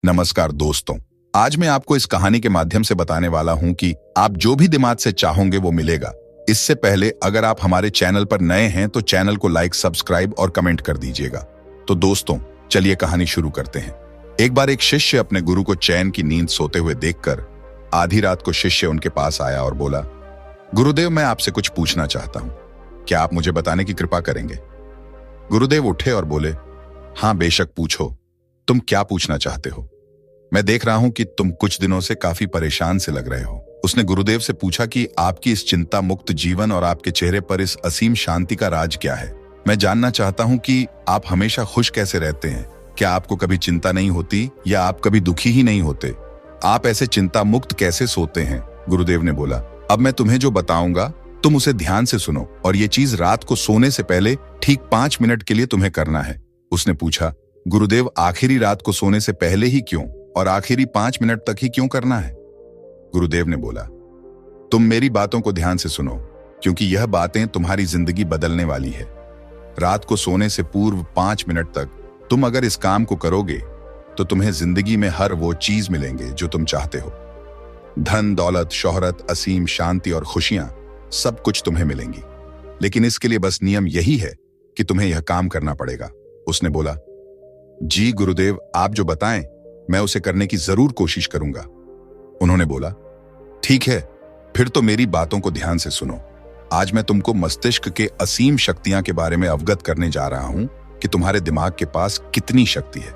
नमस्कार दोस्तों, आज मैं आपको इस कहानी के माध्यम से बताने वाला हूं कि आप जो भी दिमाग से चाहोगे वो मिलेगा। इससे पहले अगर आप हमारे चैनल पर नए हैं तो चैनल को लाइक, सब्सक्राइब और कमेंट कर दीजिएगा। तो दोस्तों, चलिए कहानी शुरू करते हैं। एक बार एक शिष्य अपने गुरु को चैन की नींद सोते हुए देखकर आधी रात को शिष्य उनके पास आया और बोला, गुरुदेव, मैं आपसे कुछ पूछना चाहता हूं, क्या आप मुझे बताने की कृपा करेंगे? गुरुदेव उठे और बोले, हाँ बेशक पूछो, तुम क्या पूछना चाहते हो? मैं देख रहा हूं कि तुम कुछ दिनों से काफी परेशान से लग रहे हो। उसने गुरुदेव से पूछा कि आपकी इस चिंता मुक्त जीवन और आपके चेहरे पर इस असीम शांति का राज क्या है? मैं जानना चाहता हूं कि आप हमेशा खुश कैसे रहते हैं। क्या आपको कभी चिंता नहीं होती या आप कभी दुखी ही नहीं होते? आप ऐसे चिंता मुक्त कैसे सोते हैं? गुरुदेव ने बोला, अब मैं तुम्हें जो बताऊंगा तुम उसे ध्यान से सुनो और ये चीज रात को सोने से पहले ठीक 5 मिनट के लिए तुम्हें करना है। उसने पूछा, गुरुदेव, आखिरी रात को सोने से पहले ही क्यों और आखिरी 5 मिनट तक ही क्यों करना है? गुरुदेव ने बोला, तुम मेरी बातों को ध्यान से सुनो, क्योंकि यह बातें तुम्हारी जिंदगी बदलने वाली है। रात को सोने से पूर्व 5 मिनट तक तुम अगर इस काम को करोगे तो तुम्हें जिंदगी में हर वो चीज मिलेंगे जो तुम चाहते हो। धन, दौलत, शोहरत, असीम शांति और खुशियां, सब कुछ तुम्हें मिलेंगी। लेकिन इसके लिए बस नियम यही है कि तुम्हें यह काम करना पड़ेगा। उसने बोला, जी गुरुदेव, आप जो बताएं मैं उसे करने की जरूर कोशिश करूंगा। उन्होंने बोला, ठीक है, फिर तो मेरी बातों को ध्यान से सुनो। आज मैं तुमको मस्तिष्क के असीम शक्तियां के बारे में अवगत करने जा रहा हूं कि तुम्हारे दिमाग के पास कितनी शक्ति है।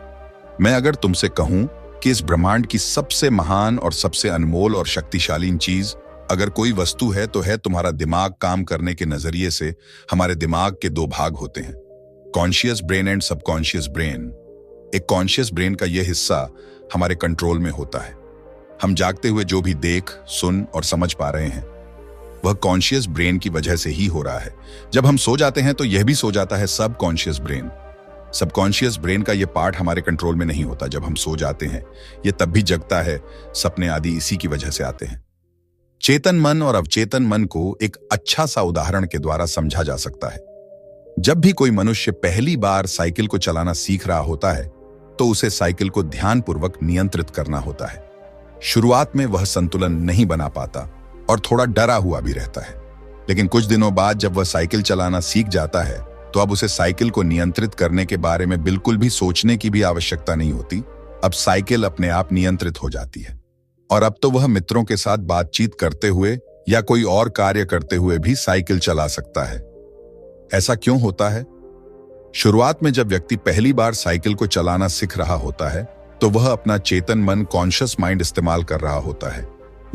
मैं अगर तुमसे कहूं कि इस ब्रह्मांड की सबसे महान और सबसे अनमोल और शक्तिशाली चीज अगर कोई वस्तु है तो है तुम्हारा दिमाग। काम करने के नजरिए से हमारे दिमाग के 2 भाग होते हैं, conscious brain and subconscious brain. एक कॉन्शियस ब्रेन का यह हिस्सा हमारे कंट्रोल में होता है। हम जागते हुए जो भी देख, सुन और समझ पा रहे हैं वह कॉन्शियस ब्रेन की वजह से ही हो रहा है। जब हम सो जाते हैं तो यह भी सो जाता है सबकॉन्शियस ब्रेन। सबकॉन्शियस ब्रेन का यह पार्ट हमारे कंट्रोल में नहीं होता। जब हम सो जाते हैं यह तब भी जगता है। सपने आदि इसी की वजह से आते हैं। चेतन मन और अवचेतन मन को एक अच्छा सा उदाहरण के द्वारा समझा जा सकता है। जब भी कोई मनुष्य पहली बार साइकिल को चलाना सीख रहा होता है तो उसे साइकिल को ध्यानपूर्वक नियंत्रित करना होता है। शुरुआत में वह संतुलन नहीं बना पाता और थोड़ा डरा हुआ भी रहता है। लेकिन कुछ दिनों बाद जब वह साइकिल चलाना सीख जाता है तो अब उसे साइकिल को नियंत्रित करने के बारे में बिल्कुल भी सोचने की भी आवश्यकता नहीं होती। अब साइकिल अपने आप नियंत्रित हो जाती है और अब तो वह मित्रों के साथ बातचीत करते हुए या कोई और कार्य करते हुए भी साइकिल चला सकता है। ऐसा क्यों होता है? शुरुआत में जब व्यक्ति पहली बार साइकिल को चलाना सीख रहा होता है तो वह अपना चेतन मन, कॉन्शियस माइंड इस्तेमाल कर रहा होता है।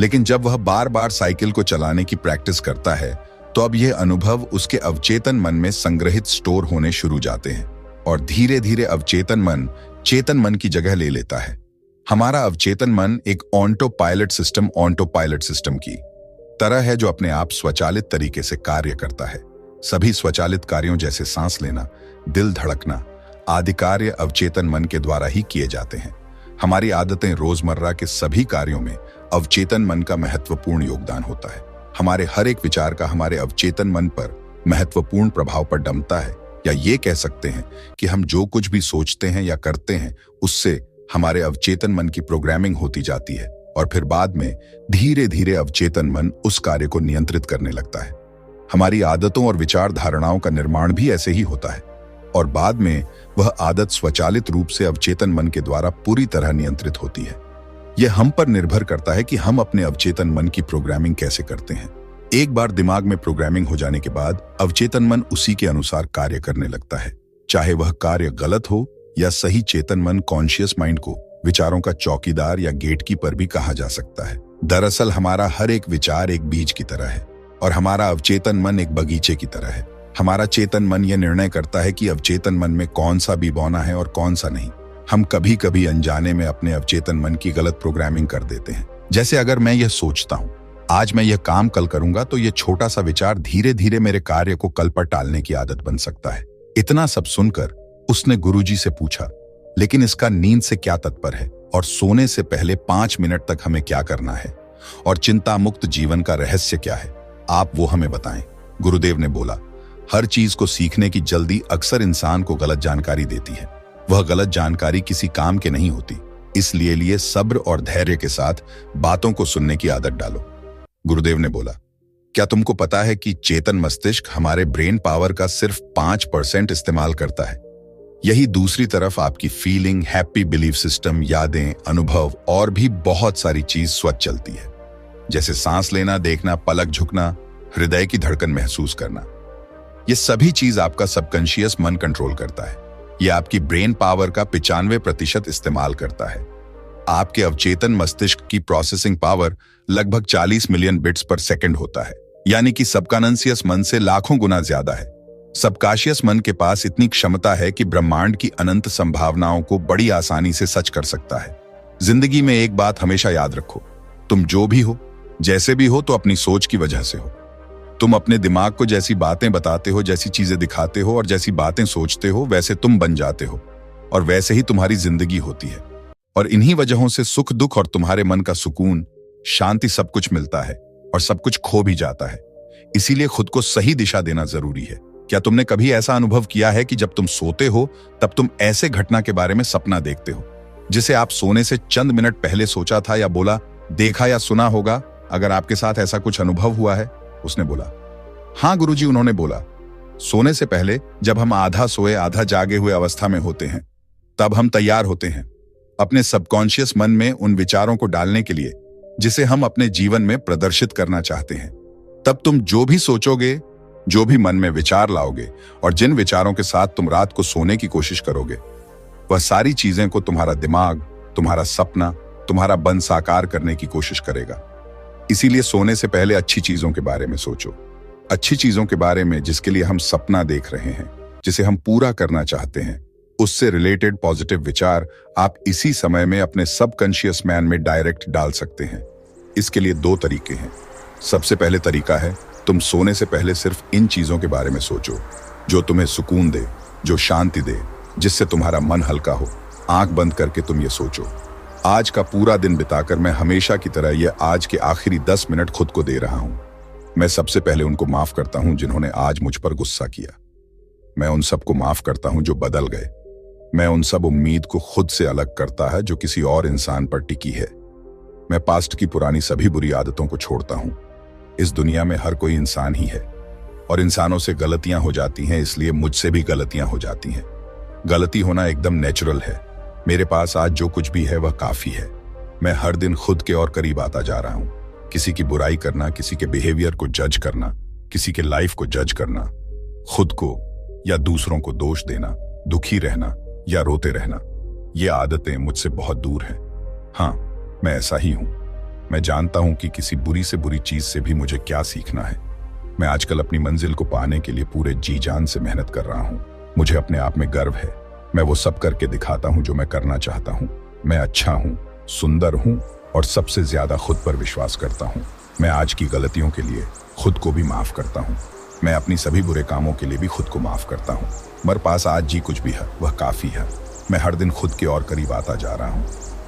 लेकिन जब वह बार बार साइकिल को चलाने की प्रैक्टिस करता है तो अब यह अनुभव उसके अवचेतन मन में संग्रहित स्टोर होने शुरू जाते हैं और धीरे धीरे अवचेतन मन चेतन मन की जगह ले लेता है। हमारा अवचेतन मन एक ऑटो पायलट सिस्टम की तरह है जो अपने आप स्वचालित तरीके से कार्य करता है। सभी स्वचालित कार्यों जैसे सांस लेना, दिल धड़कना आदि कार्य अवचेतन मन के द्वारा ही किए जाते हैं। हमारी आदतें, रोजमर्रा के सभी कार्यों में अवचेतन मन का महत्वपूर्ण योगदान होता है। हमारे हर एक विचार का हमारे अवचेतन मन पर महत्वपूर्ण प्रभाव पर डमता है, या ये कह सकते हैं कि हम जो कुछ भी सोचते हैं या करते हैं उससे हमारे अवचेतन मन की प्रोग्रामिंग होती जाती है और फिर बाद में धीरे धीरे अवचेतन मन उस कार्य को नियंत्रित करने लगता है। हमारी आदतों और विचार धारणाओं का निर्माण भी ऐसे ही होता है और बाद में वह आदत स्वचालित रूप से अवचेतन मन के द्वारा पूरी तरह नियंत्रित होती है। यह हम पर निर्भर करता है कि हम अपने अवचेतन मन की प्रोग्रामिंग कैसे करते हैं। एक बार दिमाग में प्रोग्रामिंग हो जाने के बाद अवचेतन मन उसी के अनुसार कार्य करने लगता है, चाहे वह कार्य गलत हो या सही। चेतन मन, कॉन्शियस माइंड को विचारों का चौकीदार या गेटकीपर भी कहा जा सकता है। दरअसल हमारा हर एक विचार एक बीज की तरह है और हमारा अवचेतन मन एक बगीचे की तरह है। हमारा चेतन मन यह निर्णय करता है कि अवचेतन मन में कौन सा बीज बोना है और कौन सा नहीं। हम कभी कभी अनजाने में अपने अवचेतन मन की गलत प्रोग्रामिंग कर देते हैं। जैसे अगर मैं यह सोचता हूं, आज मैं यह काम कल करूंगा, तो यह छोटा सा विचार धीरे धीरे मेरे कार्य को कल पर टालने की आदत बन सकता है। इतना सब सुनकर उसने गुरुजी से पूछा, लेकिन इसका नींद से क्या तात्पर्य है और सोने से पहले 5 मिनट तक हमें क्या करना है और चिंता मुक्त जीवन का रहस्य क्या है? आप वो हमें बताएं। गुरुदेव ने बोला, हर चीज को सीखने की जल्दी अक्सर इंसान को गलत जानकारी देती है। वह गलत जानकारी किसी काम के नहीं होती, इसलिए लिए सब्र और धैर्य के साथ बातों को सुनने की आदत डालो। गुरुदेव ने बोला, क्या तुमको पता है कि चेतन मस्तिष्क हमारे ब्रेन पावर का सिर्फ 5% इस्तेमाल करता है। यही दूसरी तरफ आपकी फीलिंग, हैप्पी बिलीफ सिस्टम, यादें, अनुभव और भी बहुत सारी चीज स्वतः चलती है, जैसे सांस लेना, देखना, पलक झुकना, हृदय की धड़कन महसूस करना। ये सभी चीज आपका सबकॉन्शियस मन कंट्रोल करता है। ये आपकी ब्रेन पावर का 95% इस्तेमाल करता है। आपके अवचेतन मस्तिष्क की प्रोसेसिंग पावर लगभग 40 मिलियन बिट्स पर सेकंड होता है, यानी कि सबकॉन्शियस मन से लाखों गुना ज्यादा है। सबकॉन्शियस मन के पास इतनी क्षमता है कि ब्रह्मांड की अनंत संभावनाओं को बड़ी आसानी से सच कर सकता है। जिंदगी में एक बात हमेशा याद रखो, तुम जो भी हो, जैसे भी हो, तो अपनी सोच की वजह से हो। तुम अपने दिमाग को जैसी बातें बताते हो, जैसी चीजें दिखाते हो और जैसी बातें सोचते हो, वैसे तुम बन जाते हो और वैसे ही तुम्हारी जिंदगी होती है। और इन्हीं वजहों से सुख दुख और तुम्हारे मन का सुकून, शांति, सब कुछ मिलता है और सब कुछ खो भी जाता है। इसीलिए खुद को सही दिशा देना जरूरी है। क्या तुमने कभी ऐसा अनुभव किया है कि जब तुम सोते हो तब तुम ऐसे घटना के बारे में सपना देखते हो जिसे आप सोने से चंद मिनट पहले सोचा था या बोला, देखा या सुना होगा? अगर आपके साथ ऐसा कुछ अनुभव हुआ है? उसने बोला, हाँ गुरुजी। उन्होंने बोला, सोने से पहले जब हम आधा सोए आधा जागे हुए अवस्था में होते हैं, तब हम तैयार होते हैं अपने सबकॉन्शियस मन में उन विचारों को डालने के लिए जिसे हम अपने जीवन में प्रदर्शित करना चाहते हैं। तब तुम जो भी सोचोगे, जो भी मन में विचार लाओगे और जिन विचारों के साथ तुम रात को सोने की कोशिश करोगे, वह सारी चीजें को तुम्हारा दिमाग, तुम्हारा सपना, तुम्हारा बन साकार करने की कोशिश करेगा। इसीलिए सोने से पहले अच्छी चीजों के बारे में सोचो, अच्छी चीजों के बारे में जिसके लिए हम सपना देख रहे हैं, जिसे हम पूरा करना चाहते हैं। उससे रिलेटेड पॉजिटिव विचार आप इसी समय में अपने सबकॉन्शियस मैन में डायरेक्ट डाल सकते हैं। इसके लिए 2 तरीके हैं। सबसे पहले तरीका है, तुम सोने से पहले सिर्फ इन चीजों के बारे में सोचो जो तुम्हें सुकून दे, जो शांति दे, जिससे तुम्हारा मन हल्का हो। आंख बंद करके तुम ये सोचो, आज का पूरा दिन बिताकर मैं हमेशा की तरह ये आज के आखिरी 10 मिनट खुद को दे रहा हूं। मैं सबसे पहले उनको माफ करता हूं जिन्होंने आज मुझ पर गुस्सा किया। मैं उन सबको माफ करता हूं जो बदल गए। मैं उन सब उम्मीद को खुद से अलग करता है जो किसी और इंसान पर टिकी है। मैं पास्ट की पुरानी सभी बुरी आदतों को छोड़ता हूं। इस दुनिया में हर कोई इंसान ही है और इंसानों से गलतियां हो जाती हैं, इसलिए मुझसे भी गलतियां हो जाती हैं। गलती होना एकदम नेचुरल है। मेरे पास आज जो कुछ भी है वह काफी है। मैं हर दिन खुद के और करीब आता जा रहा हूं। किसी की बुराई करना, किसी के बिहेवियर को जज करना, किसी के लाइफ को जज करना, खुद को या दूसरों को दोष देना, दुखी रहना या रोते रहना, ये आदतें मुझसे बहुत दूर हैं। हाँ, मैं ऐसा ही हूं। मैं जानता हूं कि किसी बुरी से बुरी चीज से भी मुझे क्या सीखना है। मैं आजकल अपनी मंजिल को पाने के लिए पूरे जी जान से मेहनत कर रहा हूं। मुझे अपने आप में गर्व है। मैं वो सब करके दिखाता हूं जो मैं करना चाहता हूं। मैं अच्छा हूं, सुंदर हूं और सबसे ज्यादा खुद पर विश्वास करता हूं। मैं आज की गलतियों के लिए खुद को भी माफ करता हूं। मैं अपनी सभी बुरे कामों के लिए भी खुद को माफ करता हूं। मेरे पास आज जी कुछ भी है वह काफी है। मैं हर दिन खुद के और करीब आता जा रहा हूं।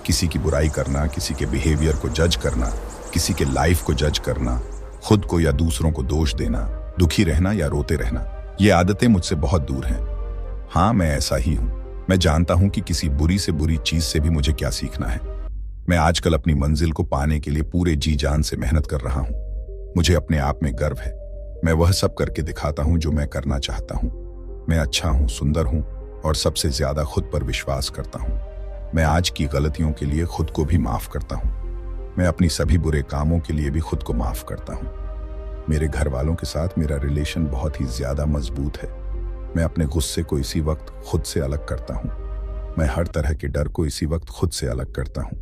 किसी की बुराई करना, किसी के बिहेवियर को जज करना, किसी के लाइफ को जज करना, खुद को या दूसरों को दोष देना, दुखी रहना या रोते रहना, ये आदतें मुझसे बहुत दूर हैं। हाँ, मैं ऐसा ही हूं। मैं जानता हूं कि किसी बुरी से बुरी चीज से भी मुझे क्या सीखना है। मैं आजकल अपनी मंजिल को पाने के लिए पूरे जी जान से मेहनत कर रहा हूं। मुझे अपने आप में गर्व है। मैं वह सब करके दिखाता हूं जो मैं करना चाहता हूं। मैं अच्छा हूं, सुंदर हूं और सबसे ज्यादा खुद पर विश्वास करता हूं। मैं आज की गलतियों के लिए खुद को भी माफ करता हूं। मैं अपनी सभी बुरे कामों के लिए भी खुद को माफ करता हूं। मेरे घर वालों के साथ मेरा रिलेशन बहुत ही ज्यादा मजबूत है। मैं अपने गुस्से को इसी वक्त खुद से अलग करता हूं। मैं हर तरह के डर को इसी वक्त खुद से अलग करता हूं।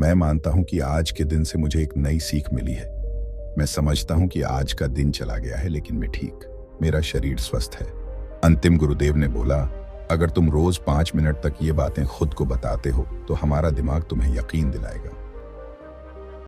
मैं मानता हूं कि आज के दिन से मुझे एक नई सीख मिली है। मैं समझता हूं कि आज का दिन चला गया है लेकिन मैं ठीक, मेरा शरीर स्वस्थ है। अंतिम गुरुदेव ने बोला, अगर तुम रोज 5 मिनट तक ये बातें खुद को बताते हो तो हमारा दिमाग तुम्हें यकीन दिलाएगा।